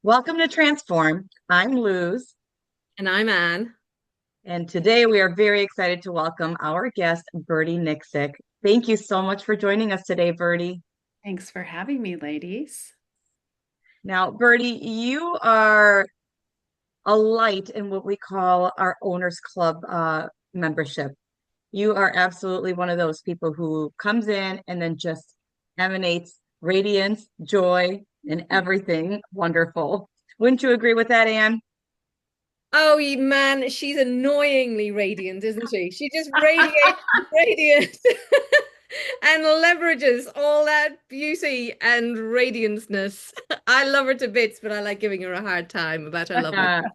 Welcome to Transform. I'm Luz, And I'm Anne. and today we are very excited to welcome our guest, Birdie Nicksic. Thank you so much for joining us today, Birdie. Thanks for having me, ladies. Now, Birdie, you are a light in what we call our Owners Club membership. You are absolutely one of those people who comes in and then just emanates radiance, joy, and everything wonderful. Wouldn't you agree with that, Anne? Oh, man, she's annoyingly radiant, isn't she? She just radiates radiance and leverages all that beauty and radianceness. I love her to bits, but I like giving her a hard time about her loveliness.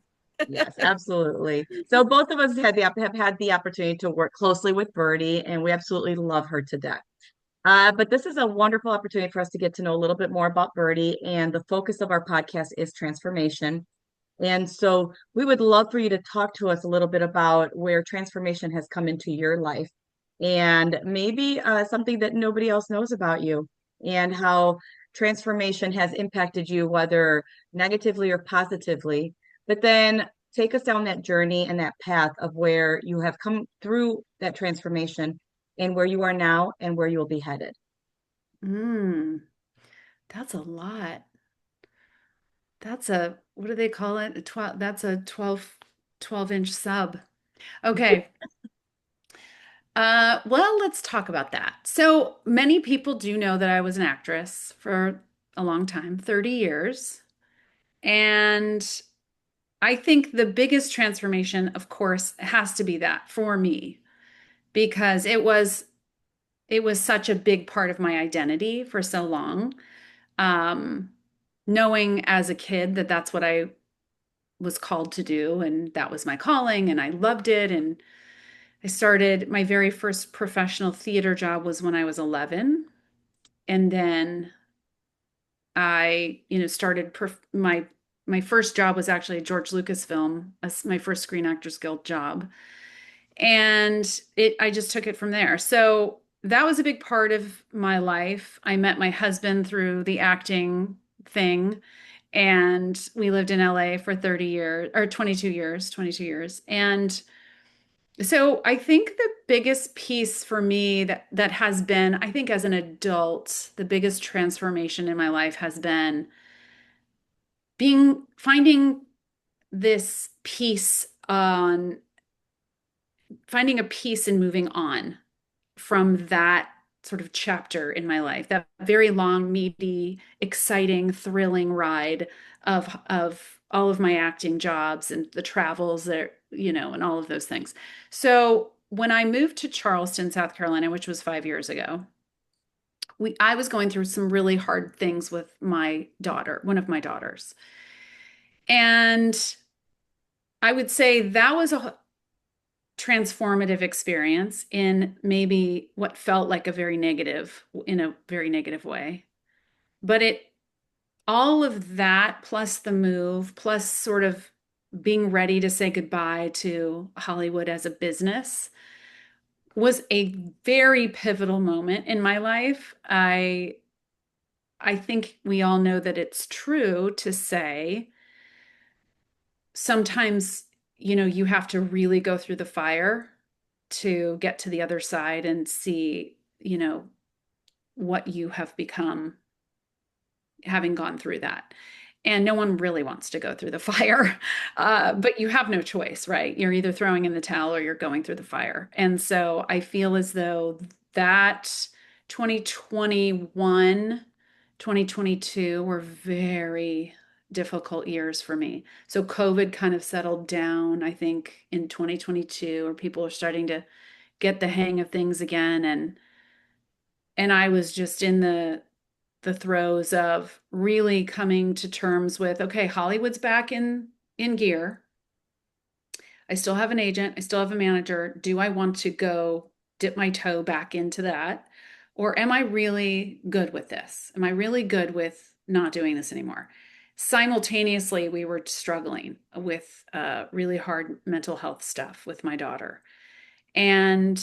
Yes, absolutely. So both of us have had the opportunity to work closely with Birdie, and we absolutely love her to death. But this is a wonderful opportunity for us to get to know a little bit more about Birdie, and the focus of our podcast is transformation. And so we would love for you to talk to us a little bit about where transformation has come into your life, and maybe something that nobody else knows about you, and how transformation has impacted you, whether negatively or positively. But then take us down that journey and that path of where you have come through that transformation and where you are now and where you will be headed. Mm, that's a lot. What do they call it? That's a 12-inch sub. Okay. Well, let's talk about that. So many people do know that I was an actress for a long time, 30 years. And I think the biggest transformation, of course, has to be that for me, because it was such a big part of my identity for so long. Um, Knowing as a kid that that's what I was called to do, and that was my calling, and I loved it. And I started my very first professional theater job was when I was 11. And then started my first job was actually a George Lucas film, my first Screen Actors Guild job. And I just took it from there. So that was a big part of my life. I met my husband through the acting thing, and we lived in LA for 30 years or 22 years. And so I think the biggest piece for me that has been, I think as an adult, the biggest transformation in my life has been being finding this peace on finding a peace and moving on from that sort of chapter in my life, that very long, meaty, exciting, thrilling ride of all of my acting jobs and the travels there, and all of those things. So when I moved to Charleston, South Carolina, which was 5 years ago, I was going through some really hard things with my daughter, one of my daughters. And I would say that was a transformative experience in maybe what felt like in a very negative way. But all of that, plus the move, plus sort of being ready to say goodbye to Hollywood as a business, was a very pivotal moment in my life. I think we all know that it's true to say sometimes, you have to really go through the fire to get to the other side and see, what you have become having gone through that. And no one really wants to go through the fire, but you have no choice, right? You're either throwing in the towel or you're going through the fire. And so I feel as though that 2021, 2022 were very difficult years for me. So COVID kind of settled down, I think, in 2022, where people are starting to get the hang of things again. And I was just in the throes of really coming to terms with, okay, Hollywood's back in gear. I still have an agent, I still have a manager. Do I want to go dip my toe back into that? Or am I really good with this? Am I really good with not doing this anymore? Simultaneously, we were struggling with really hard mental health stuff with my daughter. And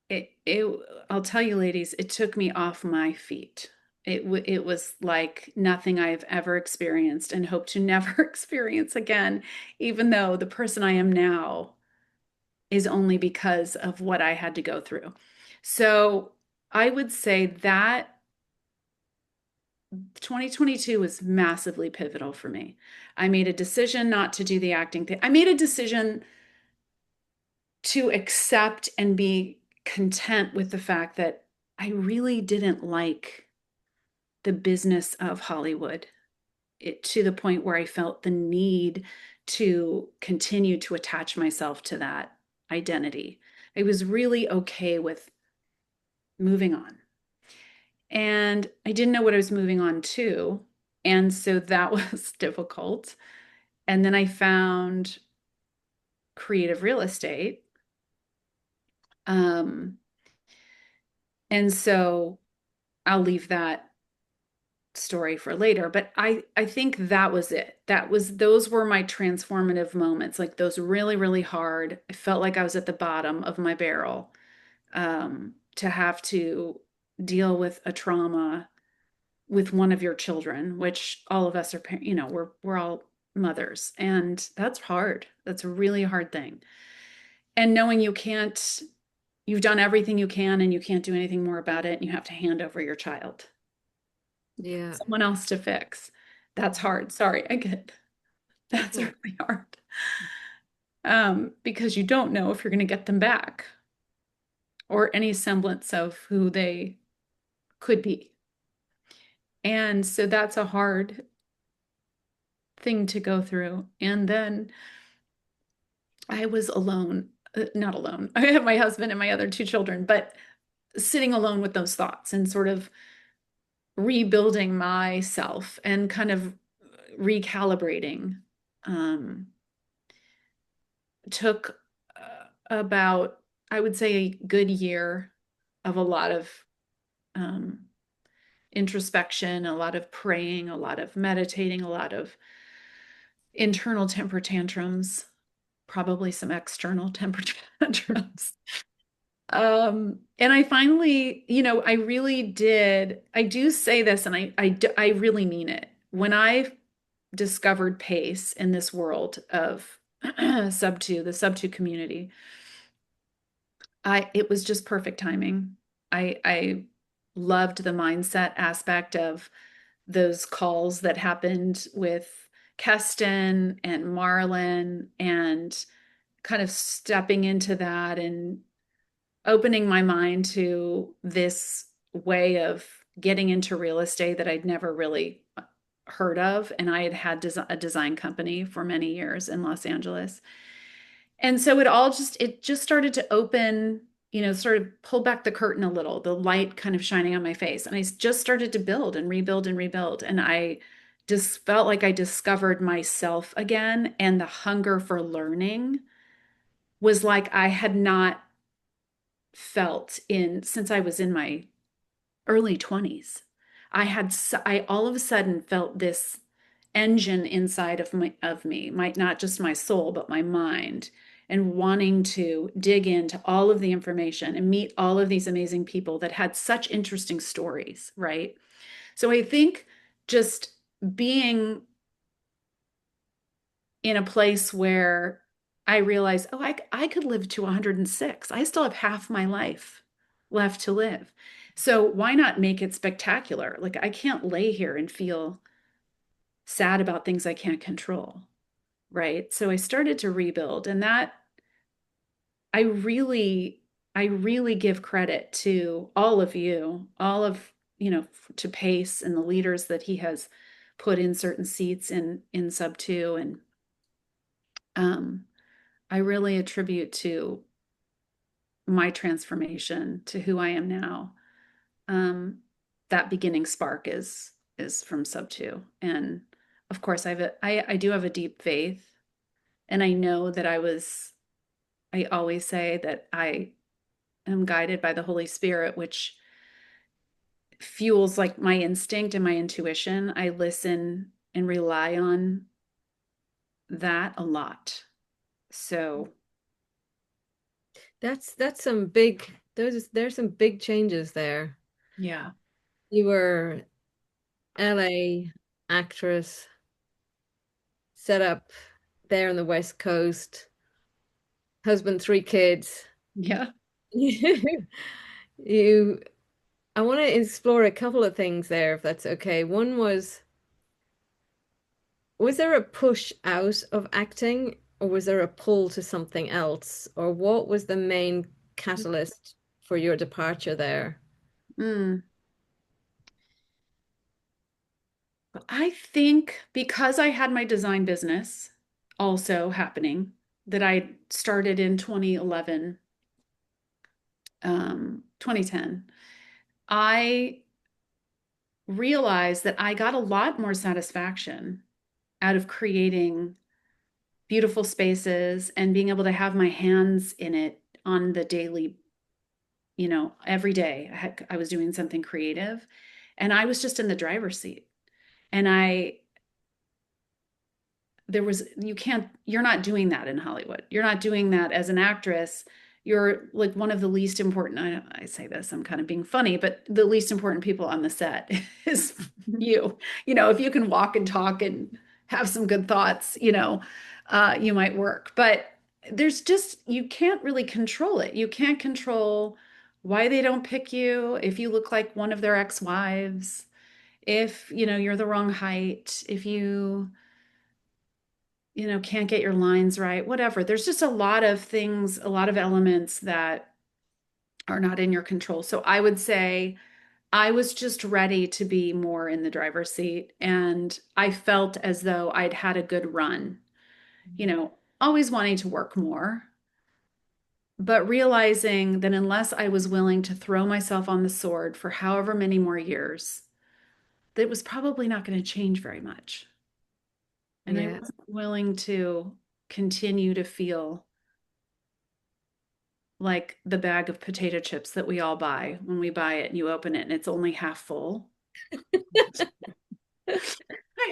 it I'll tell you, ladies, it took me off my feet. It was like nothing I've ever experienced and hope to never experience again, even though the person I am now is only because of what I had to go through. So I would say that 2022 was massively pivotal for me. I made a decision not to do the acting thing. I made a decision to accept and be content with the fact that I really didn't like the business of Hollywood, to the point where I felt the need to continue to attach myself to that identity. I was really okay with moving on. And I didn't know what I was moving on to. And so that was difficult. And then I found creative real estate. Um, and so I'll leave that story for later, but I think that was it. Those were my transformative moments, like those really, really hard. I felt like I was at the bottom of my barrel, to have to deal with a trauma with one of your children, which all of us are, we're all mothers, and that's hard. That's a really hard thing. And knowing you've done everything you can and you can't do anything more about it, and you have to hand over your child Yeah. someone else to fix. That's hard. Sorry, I get that's really hard. Because you don't know if you're going to get them back or any semblance of who they could be. And so that's a hard thing to go through. And then I was alone, not alone. I have my husband and my other two children, but sitting alone with those thoughts and sort of rebuilding myself and kind of recalibrating. Um, took about, I would say, a good year of a lot of um, introspection, a lot of praying, a lot of meditating, a lot of internal temper tantrums, probably some external temper tantrums. And I finally, I really did. I do say this, and I really mean it. When I discovered pace in this world of the sub two community, it was just perfect timing. I loved the mindset aspect of those calls that happened with Keston and Marlon, and kind of stepping into that and opening my mind to this way of getting into real estate that I'd never really heard of. And I had a design company for many years in Los Angeles. And so it just started to open, sort of pull back the curtain a little, the light kind of shining on my face. And I just started to build and rebuild and rebuild. And I just felt like I discovered myself again. And the hunger for learning was like I had not felt in since I was in my early 20s. I all of a sudden felt this engine inside of me, might not just my soul, but my mind, and wanting to dig into all of the information and meet all of these amazing people that had such interesting stories, right? So I think just being in a place where I realized, oh, I could live to 106. I still have half my life left to live. So why not make it spectacular? Like, I can't lay here and feel sad about things I can't control, right? So I started to rebuild, and that I really, I really give credit to all of you, to Pace and the leaders that he has put in certain seats in sub two. And um, I really attribute to my transformation to who I am now. Um, that beginning spark is from sub two. And of course I do have a deep faith, and I know that I always say that I am guided by the Holy Spirit, which fuels like my instinct and my intuition. I listen and rely on that a lot. So That's some big there's some big changes there. yeah. You were LA actress, set up there on the West Coast, husband, 3 kids. Yeah. You, I want to explore a couple of things there, if that's okay. One was there a push out of acting, or was there a pull to something else? Or what was the main catalyst for your departure there? Mm. I think because I had my design business also happening that I started in 2011, 2010, I realized that I got a lot more satisfaction out of creating beautiful spaces and being able to have my hands in it on the daily, every day. I was doing something creative and I was just in the driver's seat. And you're not doing that in Hollywood. You're not doing that as an actress. You're like one of the least important, I say this, I'm kind of being funny, but the least important people on the set is you. If you can walk and talk and have some good thoughts, you might work. But you can't really control it. You can't control why they don't pick you, if you look like one of their ex-wives, if, you're the wrong height, if can't get your lines right, whatever. There's just a lot of things, a lot of elements that are not in your control. So I would say I was just ready to be more in the driver's seat. And I felt as though I'd had a good run, always wanting to work more, but realizing that unless I was willing to throw myself on the sword for however many more years, that it was probably not going to change very much. And I Yeah. wasn't willing to continue to feel like the bag of potato chips that we all buy when we buy it and you open it and it's only half full. I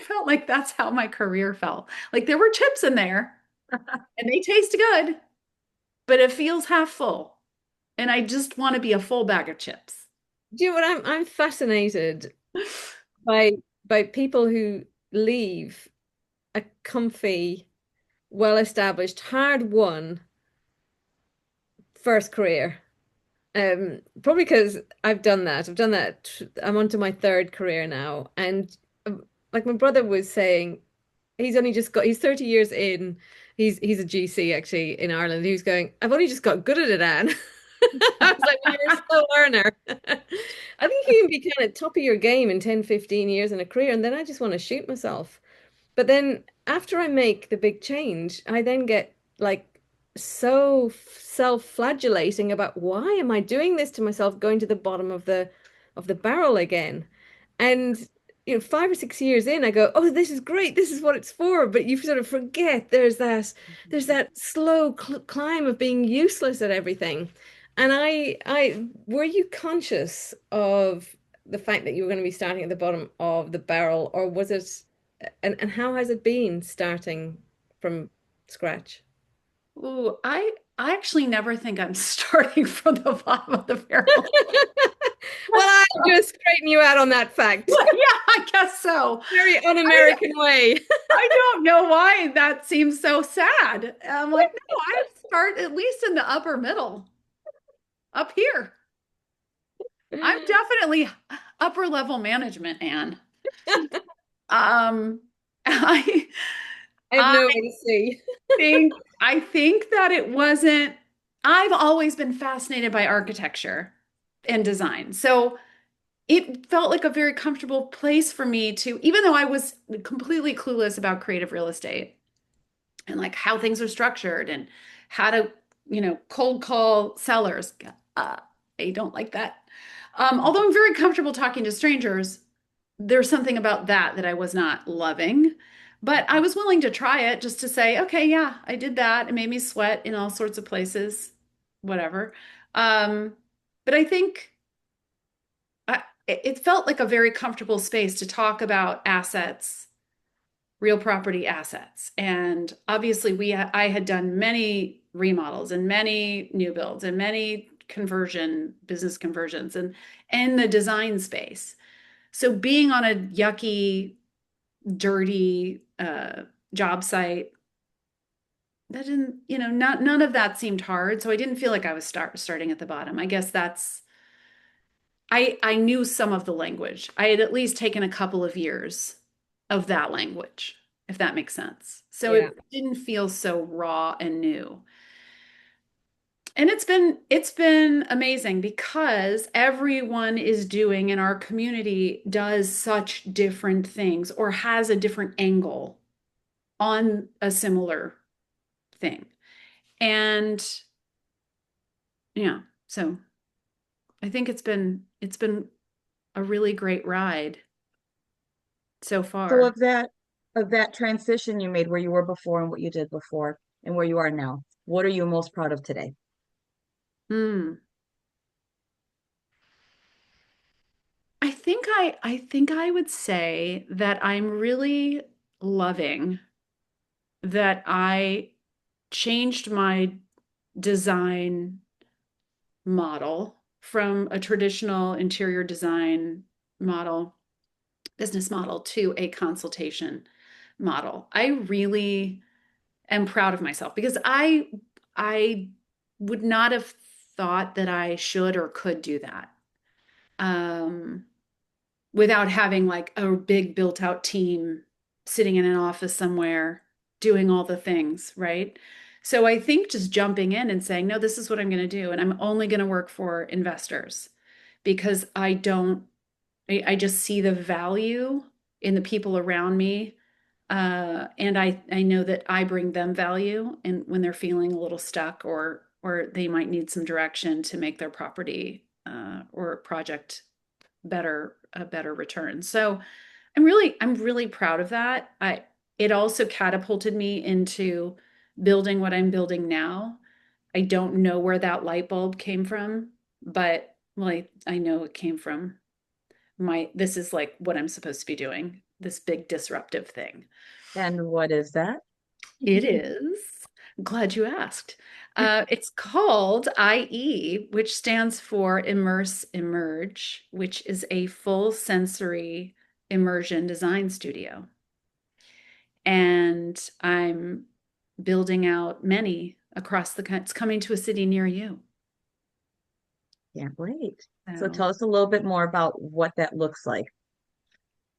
felt like that's how my career felt. Like there were chips in there and they taste good, but it feels half full. And I just want to be a full bag of chips. Do you know what I'm fascinated by people who leave a comfy, well-established, hard-won first career. Probably because I've done that. I've done that. I'm onto my third career now. And like my brother was saying, he's 30 years in. He's a GC actually in Ireland. He was going, I've only just got good at it, Anne. I was like, well, you're a slow learner. I think you can be kind of top of your game in 10, 15 years in a career, and then I just want to shoot myself. But then after I make the big change, I then get like so self-flagellating about why am I doing this to myself, going to the bottom of the barrel again. And 5 or 6 years in, I go, oh, this is great. This is what it's for. But you sort of forget there's that slow climb of being useless at everything. And I were you conscious of the fact that you were going to be starting at the bottom of the barrel, or was it, and how has it been starting from scratch? Ooh, I actually never think I'm starting from the bottom of the barrel. Well, I'll just straighten you out on that fact. Yeah, I guess so. Very un-American way. I don't know why that seems so sad. I'm like, no, I start at least in the upper middle, up here. I'm definitely upper level management, Anne. Um, I I have no AC. I think that it wasn't. I've always been fascinated by architecture and design. So it felt like a very comfortable place for me to, even though I was completely clueless about creative real estate and like how things are structured and how to, cold call sellers. I don't like that. Although I'm very comfortable talking to strangers, there's something about that I was not loving. But I was willing to try it just to say, okay, yeah, I did that. It made me sweat in all sorts of places, whatever. But I think it felt like a very comfortable space to talk about assets, real property assets. And obviously I had done many remodels and many new builds and many business conversions and in the design space. So being on a yucky, dirty job site, that didn't, none of that seemed hard. So I didn't feel like I was starting at the bottom. I guess I knew some of the language. I had at least taken a couple of years of that language, if that makes sense. So Yeah. it didn't feel so raw and new. And it's been amazing because everyone is doing in our community does such different things or has a different angle on a similar thing. And yeah, so I think it's been a really great ride so So far. of that transition you made where you were before and what you did before and where you are now, what are you most proud of today? Hmm. I think I would say that I'm really loving that I changed my design model from a traditional interior design model, business model to a consultation model. I really am proud of myself because I would not have thought that I should or could do that. Um, Without having like a big built out team sitting in an office somewhere doing all the things, right? So I think just jumping in and saying, no, this is what I'm going to do. And I'm only going to work for investors because I just see the value in the people around me. And I know that I bring them value and when they're feeling a little stuck or they might need some direction to make their property or project a better return. So I'm really proud of that. It also catapulted me into building what I'm building now. I don't know where that light bulb came from, but well, I know it came from this is like what I'm supposed to be doing, this big disruptive thing. And what is that? It is. I'm glad you asked. It's called IE, which stands for Immerse Emerge, which is a full sensory immersion design studio. And I'm building out many across the country. It's coming to a city near you. Can't wait. So So, tell us a little bit more about what that looks like.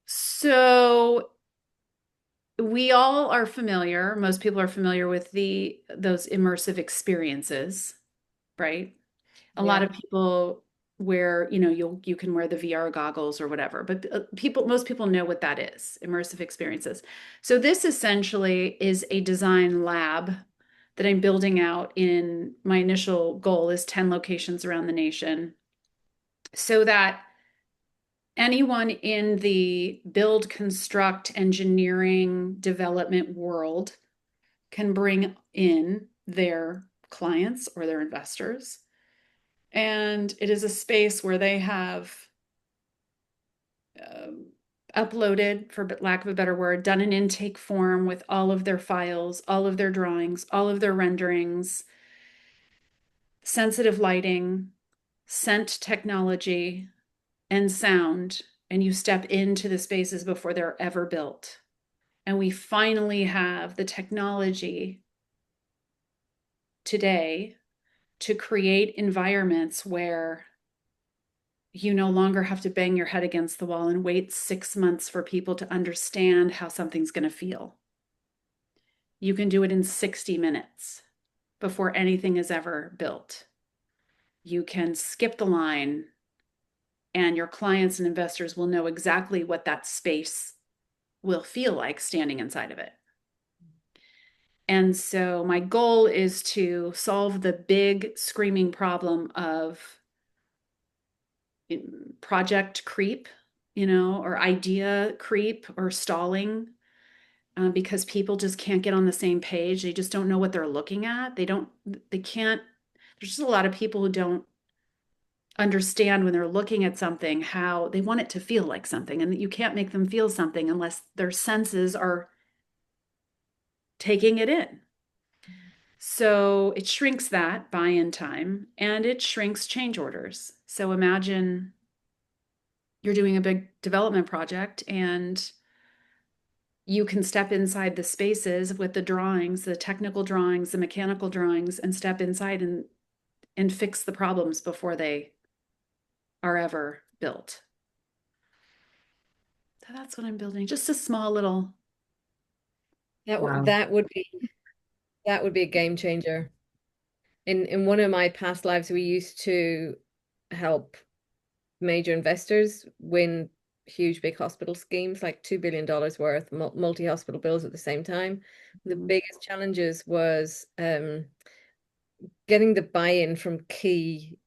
so we all are familiar, most people are familiar with those immersive experiences, right? A lot Yeah. of people wear, you can wear the VR goggles or whatever, but most people know what that is, immersive experiences. So this essentially is a design lab that I'm building out in my initial goal is 10 locations around the nation so that anyone in the build, construct, engineering, development world can bring in their clients or their investors. And it is a space where they have uploaded, for lack of a better word, done an intake form with all of their files, all of their drawings, all of their renderings, sensitive lighting, scent technology, and sound. And you step into the spaces before they're ever built. And we finally have the technology today to create environments where you no longer have to bang your head against the wall and wait 6 months for people to understand how something's going to feel. You can do it in 60 minutes before anything is ever built. You can skip the line, and your clients and investors will know exactly what that space will feel like standing inside of it. And so, my goal is to solve the big screaming problem of project creep, or idea creep or stalling, because people just can't get on the same page. They just don't know what they're looking at. They can't, there's just a lot of people who don't understand when they're looking at something how they want it to feel like something, and that you can't make them feel something unless their senses are taking it in. So it shrinks that buy-in time and it shrinks change orders. So imagine you're doing a big development project and you can step inside the spaces with the drawings, the technical drawings, the mechanical drawings, and step inside and fix the problems before they are ever built. So that's what I'm building. Just a small little. Wow. That would be a game changer. In one of my past lives, we used to help major investors win huge big hospital schemes, like $2 billion worth, multi-hospital bills at the same time. The biggest challenges was getting the buy-in from key.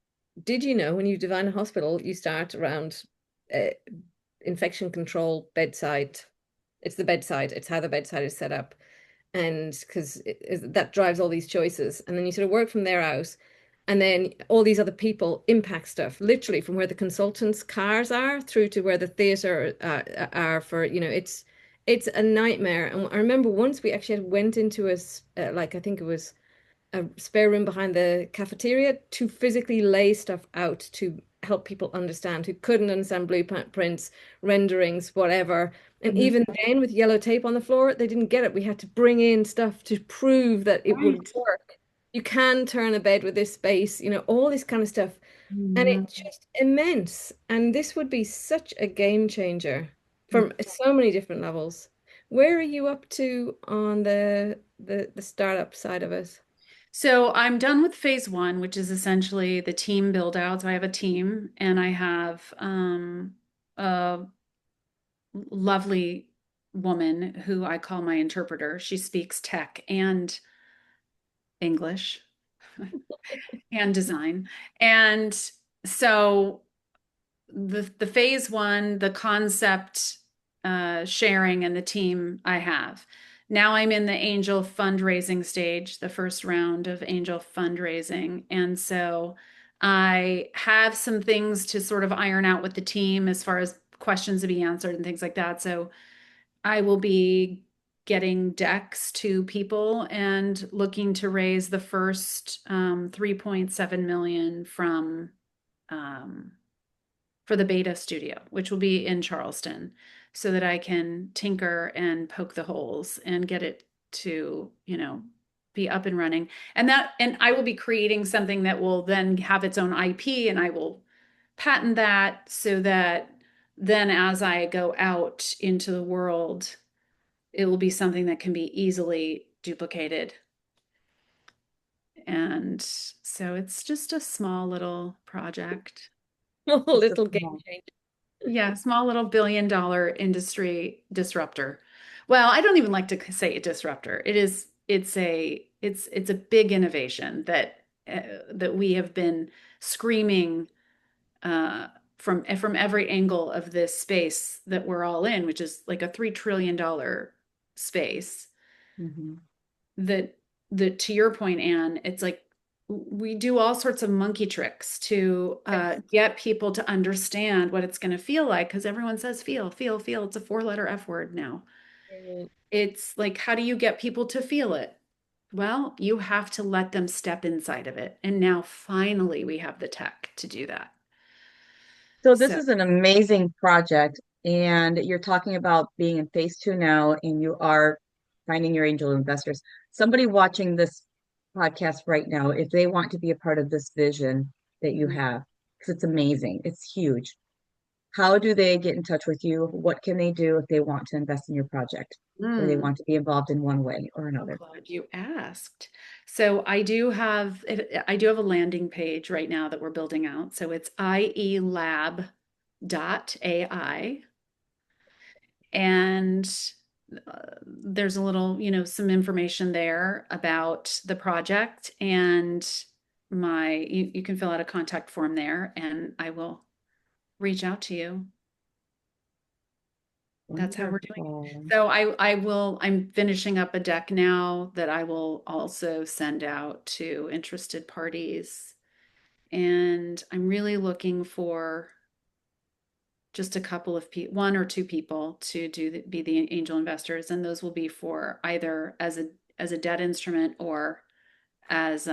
Did you know when you design a hospital, you start around infection control bedside? It's the bedside. It's how the bedside is set up. And because that drives all these choices. And then you sort of work from there out. And then all these other people impact stuff, literally from where the consultants' cars are through to where the theater are for, it's a nightmare. And I remember once we actually went into like, I think it was a spare room behind the cafeteria to physically lay stuff out to help people understand who couldn't understand blueprints, renderings, whatever. And even then, with yellow tape on the floor, they didn't get it. We had to bring in stuff to prove that it would work. You can turn a bed with this space, all this kind of stuff. And it's just immense. And this would be such a game changer from so many different levels. Where are you up to on the startup side of it? So I'm done with phase one, which is essentially the team build out. So I have a team and I have a lovely woman who I call my interpreter. She speaks tech and English and design. And so the phase one, the concept sharing and the team I have. Now I'm in the angel fundraising stage, the first round of angel fundraising. And so I have some things to sort of iron out with the team as far as questions to be answered and things like that. So I will be getting decks to people and looking to raise the first 3.7 million from for the beta studio, which will be in Charleston, so that I can tinker and poke the holes and get it to, be up and running. And I will be creating something that will then have its own IP and I will patent that so that then as I go out into the world, it will be something that can be easily duplicated. And so it's just a small little project. Little game changer. Yeah, small little $1 billion industry disruptor. Well, I don't even like to say a disruptor. It's a big innovation that we have been screaming from every angle of this space that we're all in, which is like a $3 trillion space. That to your point, Anne, it's like we do all sorts of monkey tricks to get people to understand what it's going to feel like, because everyone says feel, feel, feel. It's a 4-letter F word now. It's like, how do you get people to feel it? Well, you have to let them step inside of it. And now finally we have the tech to do that. So this is an amazing project, and you're talking about being in phase two now, and you are finding your angel investors. Somebody watching this podcast right now, if they want to be a part of this vision that you have, because it's amazing, it's huge. How do they get in touch with you? What can they do if they want to invest in your project, or they want to be involved in one way or another? Glad you asked. So I do have a landing page right now that we're building out. So it's ielab.ai, and there's a little, some information there about the project, and you can fill out a contact form there and I will reach out to you. That's how we're doing it. So I'm finishing up a deck now that I will also send out to interested parties. And I'm really looking for just a couple of people, one or two people to be the angel investors. And those will be for either as a debt instrument or as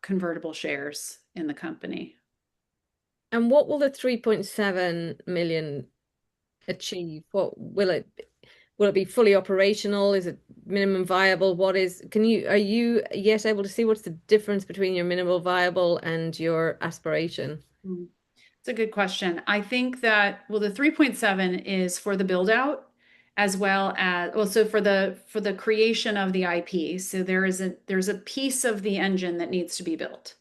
convertible shares in the company. And what will the 3.7 million achieve? What will it be fully operational? Is it minimum viable? Are you yet able to see what's the difference between your minimal viable and your aspiration? Mm. It's a good question. I think that, well, the 3.7 is for the build out as well as, well, so for the creation of the IP. So there's a piece of the engine that needs to be built.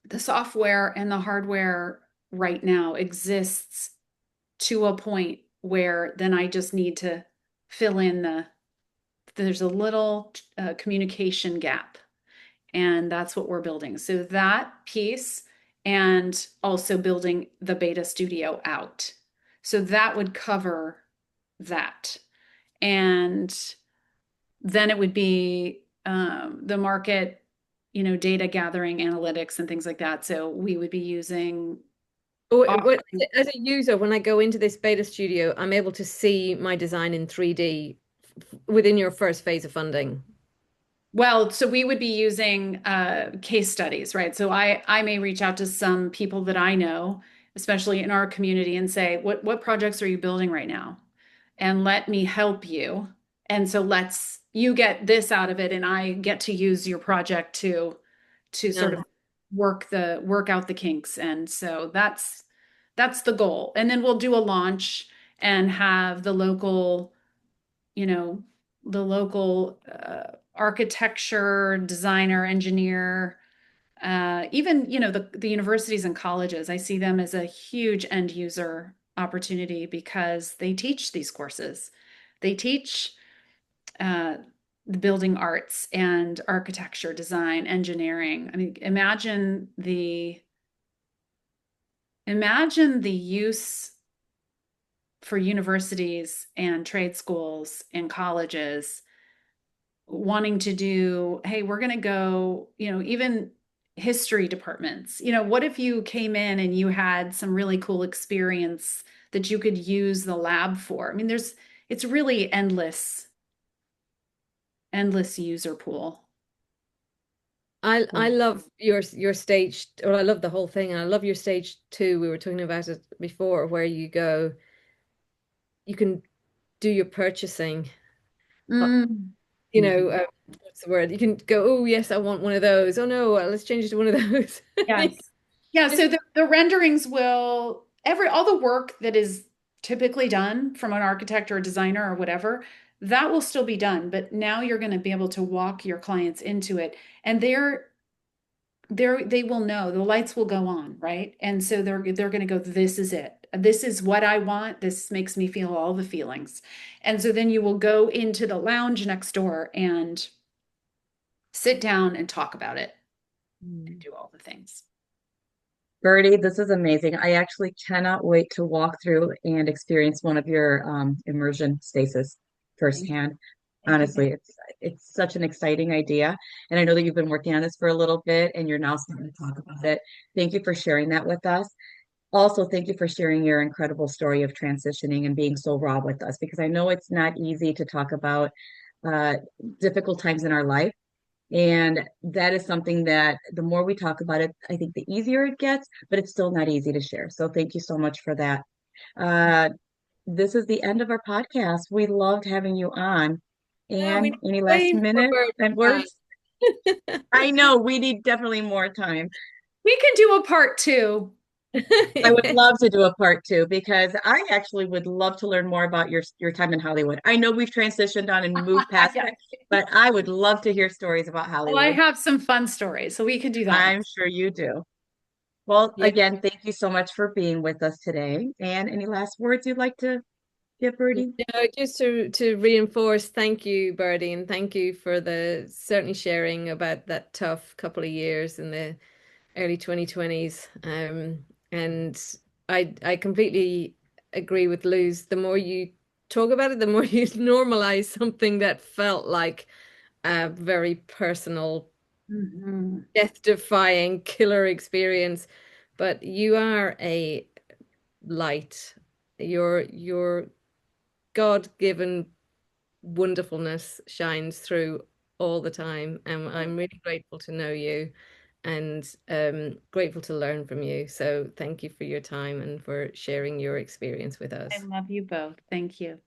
The software and the hardware right now exists to a point where then I just need to fill in there's a little communication gap, and that's what we're building. So that piece, and also building the beta studio out. So that would cover that. And then it would be the market, data gathering, analytics, and things like that. So we would be using. As a user, when I go into this beta studio, I'm able to see my design in 3D within your first phase of funding. Well, so we would be using case studies, right? So I may reach out to some people that I know, especially in our community, and say, what projects are you building right now? And let me help you. And so let's you get this out of it, and I get to use your project to sort of work out the kinks. And so that's the goal. And then we'll do a launch and have you know, the local architecture, designer, engineer, even, the universities and colleges. I see them as a huge end user opportunity because they teach these courses. They teach the building arts and architecture, design, engineering. I mean, imagine the use for universities and trade schools and colleges wanting to do, hey, we're going to go, even history departments. What if you came in and you had some really cool experience that you could use the lab for? I mean, it's really endless user pool. I love your stage, or I love the whole thing, and I love your stage two. We were talking about it before, where you can do your purchasing. Mm. What's the word? You can go, oh yes, I want one of those. Oh no, let's change it to one of those. Yes. Yeah, so the renderings will all the work that is typically done from an architect or a designer or whatever, that will still be done, but now you're going to be able to walk your clients into it, and they will know the lights will go on, right? And so they're going to go, this is it. This is what I want. This makes me feel all the feelings. And so then you will go into the lounge next door and sit down and talk about it and do all the things. Birdie, this is amazing. I actually cannot wait to walk through and experience one of your immersion spaces firsthand. Thank you. Honestly, it's such an exciting idea. And I know that you've been working on this for a little bit and you're now starting to talk about it. Thank you for sharing that with us. Also, thank you for sharing your incredible story of transitioning and being so raw with us, because I know it's not easy to talk about uh, difficult times in our life. And that is something that the more we talk about it, I think the easier it gets, but it's still not easy to share. So thank you so much for that. Uh, this is the end of our podcast. We loved having you on. Yeah, we And need any last way more minute birds and than words? I know we need definitely more time. We can do a part two. I would that. love to do a part two because I actually would love to learn more about your time in Hollywood. I know we've transitioned on and moved past Yeah. that, but I would love to hear stories about Well, I Hollywood. have some fun stories, so we could do that I'm next. sure you do. Well, Yeah. again, thank you so much for being with us today. And any last words you'd like to give, Birdie? No, just to reinforce, thank you, Birdie, and thank you for the certainly sharing about that tough couple of years in the early 2020s. And I completely agree with Luz. The more you talk about it, the more you normalize something that felt like a very personal, Mhm. death-defying killer experience. But you are a light. Your God-given wonderfulness shines through all the time. And I'm really grateful to know you. and grateful to learn from you. So thank you for your time and for sharing your experience with I us. love you both. Thank you.